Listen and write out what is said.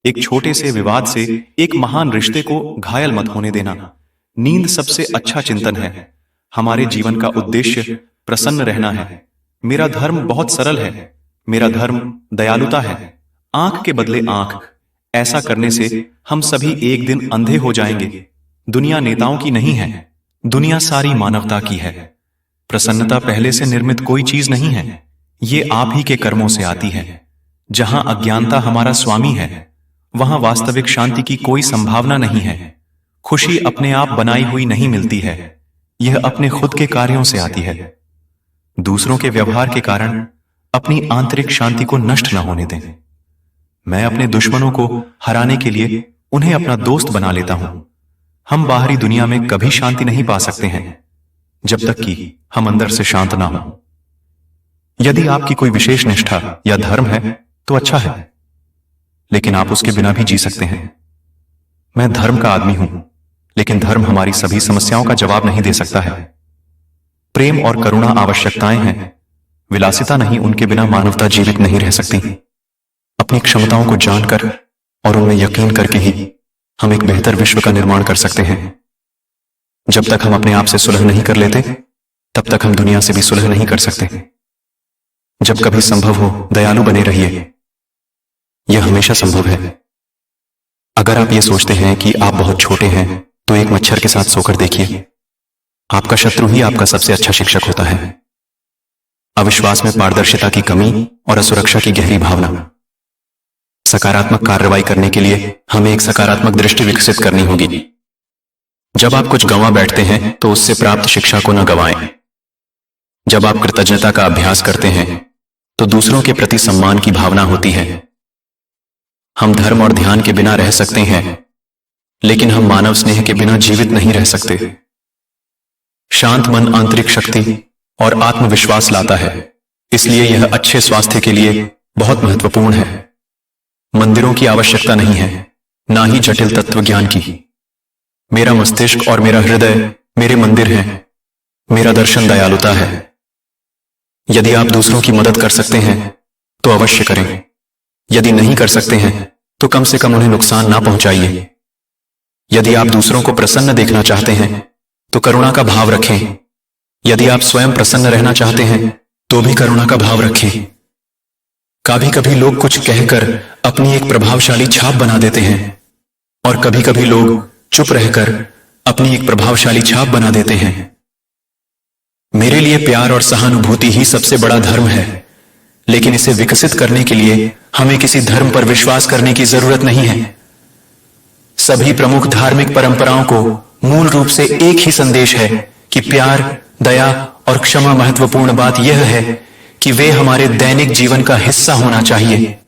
एक छोटे से विवाद से एक महान रिश्ते को घायल मत होने देना। नींद सबसे अच्छा चिंतन है। हमारे जीवन का उद्देश्य प्रसन्न रहना है। मेरा धर्म बहुत सरल है। मेरा धर्म दयालुता है। आंख के बदले आंख। ऐसा करने से हम सभी एक दिन अंधे हो जाएंगे। दुनिया नेताओं की नहीं है, दुनिया सारी मानवता की है। प्रसन्नता पहले से निर्मित कोई चीज नहीं है, ये आप ही के कर्मों से आती है। जहां अज्ञानता हमारा स्वामी है, वहां वास्तविक शांति की कोई संभावना नहीं है। खुशी अपने आप बनाई हुई नहीं मिलती है, यह अपने खुद के कार्यों से आती है। दूसरों के व्यवहार के कारण अपनी आंतरिक शांति को नष्ट न होने दें। मैं अपने दुश्मनों को हराने के लिए उन्हें अपना दोस्त बना लेता हूं। हम बाहरी दुनिया में कभी शांति नहीं पा सकते हैं जब तक कि हम अंदर से शांत ना हो। यदि आपकी कोई विशेष निष्ठा या धर्म है तो अच्छा है, लेकिन आप उसके बिना भी जी सकते हैं। मैं धर्म का आदमी हूं, लेकिन धर्म हमारी सभी समस्याओं का जवाब नहीं दे सकता है। प्रेम और करुणा आवश्यकताएं हैं, विलासिता नहीं। उनके बिना मानवता जीवित नहीं रह सकती। अपनी क्षमताओं को जानकर और उनमें यकीन करके ही हम एक बेहतर विश्व का निर्माण कर सकते हैं। जब तक हम अपने आप से सुलह नहीं कर लेते, तब तक हम दुनिया से भी सुलह नहीं कर सकते। जब कभी संभव हो, दयालु बने रहिए। यह हमेशा संभव है। अगर आप ये सोचते हैं कि आप बहुत छोटे हैं, तो एक मच्छर के साथ सोकर देखिए। आपका शत्रु ही आपका सबसे अच्छा शिक्षक होता है। अविश्वास में पारदर्शिता की कमी और असुरक्षा की गहरी भावना। सकारात्मक कार्रवाई करने के लिए हमें एक सकारात्मक दृष्टि विकसित करनी होगी। जब आप कुछ गंवा बैठते हैं तो उससे प्राप्त शिक्षा को न गंवाएं। जब आप कृतज्ञता का अभ्यास करते हैं तो दूसरों के प्रति सम्मान की भावना होती है। हम धर्म और ध्यान के बिना रह सकते हैं, लेकिन हम मानव स्नेह के बिना जीवित नहीं रह सकते। शांत मन आंतरिक शक्ति और आत्मविश्वास लाता है, इसलिए यह अच्छे स्वास्थ्य के लिए बहुत महत्वपूर्ण है। मंदिरों की आवश्यकता नहीं है, ना ही जटिल तत्व ज्ञान की। मेरा मस्तिष्क और मेरा हृदय मेरे मंदिर हैं। मेरा दर्शन दयालुता है। यदि आप दूसरों की मदद कर सकते हैं तो अवश्य करें। यदि नहीं कर सकते हैं तो कम से कम उन्हें नुकसान ना पहुंचाइए। यदि आप दूसरों को प्रसन्न देखना चाहते हैं तो करुणा का भाव रखें। यदि आप स्वयं प्रसन्न रहना चाहते हैं तो भी करुणा का भाव रखें। कभी कभी लोग कुछ कहकर अपनी एक प्रभावशाली छाप बना देते हैं, और कभी कभी लोग चुप रहकर अपनी एक प्रभावशाली छाप बना देते हैं। मेरे लिए प्यार और सहानुभूति ही सबसे बड़ा धर्म है, लेकिन इसे विकसित करने के लिए हमें किसी धर्म पर विश्वास करने की जरूरत नहीं है। सभी प्रमुख धार्मिक परंपराओं को मूल रूप से एक ही संदेश है कि प्यार, दया और क्षमा। महत्वपूर्ण बात यह है कि वे हमारे दैनिक जीवन का हिस्सा होना चाहिए।